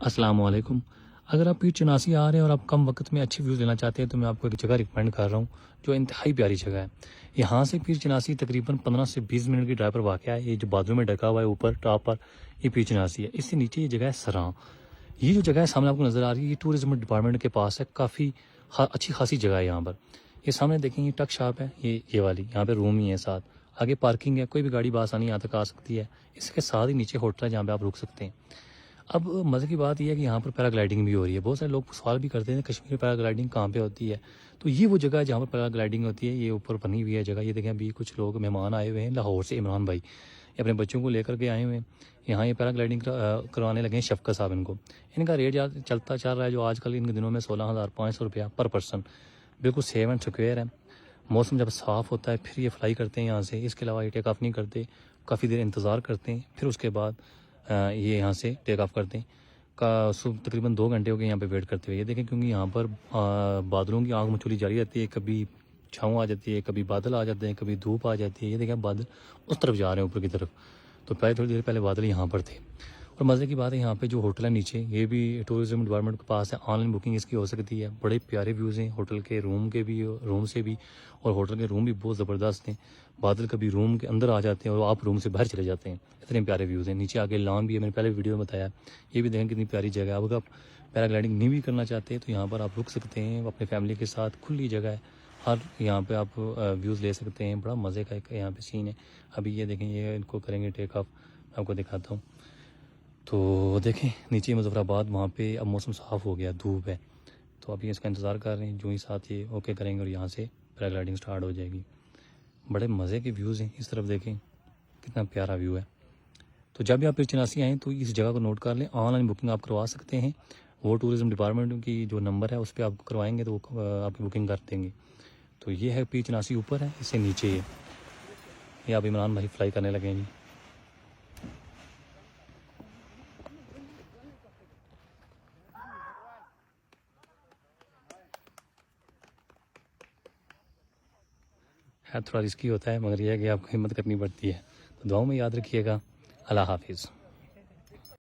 अस्सलाम वालेकुम। अगर आप पीर चनासी आ रहे हैं और आप कम वक्त में अच्छी व्यूज़ लेना चाहते हैं तो मैं आपको एक जगह रिकमेंड कर रहा हूँ जो इंतहाई प्यारी जगह है। यहाँ से पीर चनासी तकरीबन 15 से 20 मिनट की ड्राइव पर वाक़या है। ये जो बादलों में ढका हुआ है ऊपर टॉप पर, ये पीर चनासी है। इससे नीचे ये जगह है सरां। ये जो जगह है सामने आपको नज़र आ रही है, ये टूरिज्म डिपार्टमेंट के पास है। काफ़ी अच्छी खासी जगह है यहाँ पर। ये सामने देखें, ये टक शॉप है, ये वाली, यहाँ पे रूम ही है साथ। आगे पार्किंग है, कोई भी गाड़ी बासानी यहाँ तक आ सकती है। इसके साथ ही नीचे होटल है जहाँ पे आप रुक सकते हैं। अब मज़े की बात यह है कि यहाँ पर पैराग्लाइडिंग भी हो रही है। बहुत सारे लोग सवाल भी करते हैं कश्मीर में पैराग्लाइडिंग कहाँ पे होती है। तो ये वो जगह है जहाँ पर पैराग्लाइडिंग होती है। ये ऊपर बनी हुई है जगह। ये देखें, अभी कुछ लोग मेहमान आए हुए हैं लाहौर से, इमरान भाई, ये अपने बच्चों को लेकर के आए हुए हैं। यहाँ ये पैराग्लाइडिंग करवाने लगे हैं शफ़क़त साहब इनको। इनका रेट चल रहा है जो आजकल इन दिनों में 16,500 रुपया पर पर्सन। बिल्कुल सेव एंड सिक्योर है। मौसम जब साफ़ होता है फिर ये फ्लाई करते हैं यहाँ से। इसके अलावा ये टेक ऑफ नहीं करते, काफ़ी देर इंतज़ार करते हैं, फिर उसके बाद ये यहाँ से टेक ऑफ करते हैं। तकरीबन 2 घंटे हो गए यहाँ पे वेट करते हुए। ये देखें, क्योंकि यहाँ पर बादलों की आग मचोली जारी रहती है। कभी छाँव आ जाती है, कभी बादल आ जाते हैं, कभी धूप आ जाती है। ये देखें, बादल उस तरफ जा रहे हैं, ऊपर की तरफ। तो पहले थोड़ी देर पहले बादल यहाँ पर थे। और मज़े की बात है, यहाँ पे जो होटल है नीचे, ये भी टूरिज्म डिपार्टमेंट के पास है। ऑनलाइन बुकिंग इसकी हो सकती है। बड़े प्यारे व्यूज़ हैं होटल के, रूम से भी। और होटल के रूम भी बहुत ज़बरदस्त हैं। बादल कभी रूम के अंदर आ जाते हैं और आप रूम से बाहर चले जाते हैं। इतने प्यारे व्यूज़ हैं। नीचे आगे लॉन भी है, मैंने पहले वीडियो में बताया। ये भी देखें कितनी प्यारी जगह है। अब अगर आप पैराग्लाइडिंग नहीं भी करना चाहते तो यहाँ पर आप रुक सकते हैं अपने फैमिली के साथ। खुली जगह है, हर यहाँ पे आप व्यूज़ ले सकते हैं। बड़ा मज़े का एक यहाँ पे सीन है। अभी ये देखें, ये इनको करेंगे टेक ऑफ, आपको दिखाता हूँ। तो देखें नीचे मुज़फ़्फ़राबाद, वहाँ पे अब मौसम साफ़ हो गया, धूप है। तो अभी इसका इंतज़ार कर रहे हैं, जो ही साथ ये ओके करेंगे और यहाँ से पैराग्लाइडिंग स्टार्ट हो जाएगी। बड़े मज़े के व्यूज़ हैं। इस तरफ देखें, कितना प्यारा व्यू है। तो जब भी आप पीर चनासी आएँ तो इस जगह को नोट कर लें। ऑनलाइन बुकिंग आप करवा सकते हैं। वो टूरिज़्म डिपार्टमेंट की जो नंबर है उस पर आप करवाएंगे तो वो आपकी बुकिंग कर देंगे। तो ये है पीर चनासी, ऊपर है, इससे नीचे है। ये आप इमरान भाई फ्लाई करने लगे हैं जी। है थोड़ा रिस्की होता है, मगर यह है कि आपको हिम्मत करनी पड़ती है। तो दुआओं में याद रखिएगा। अल्लाह हाफिज़।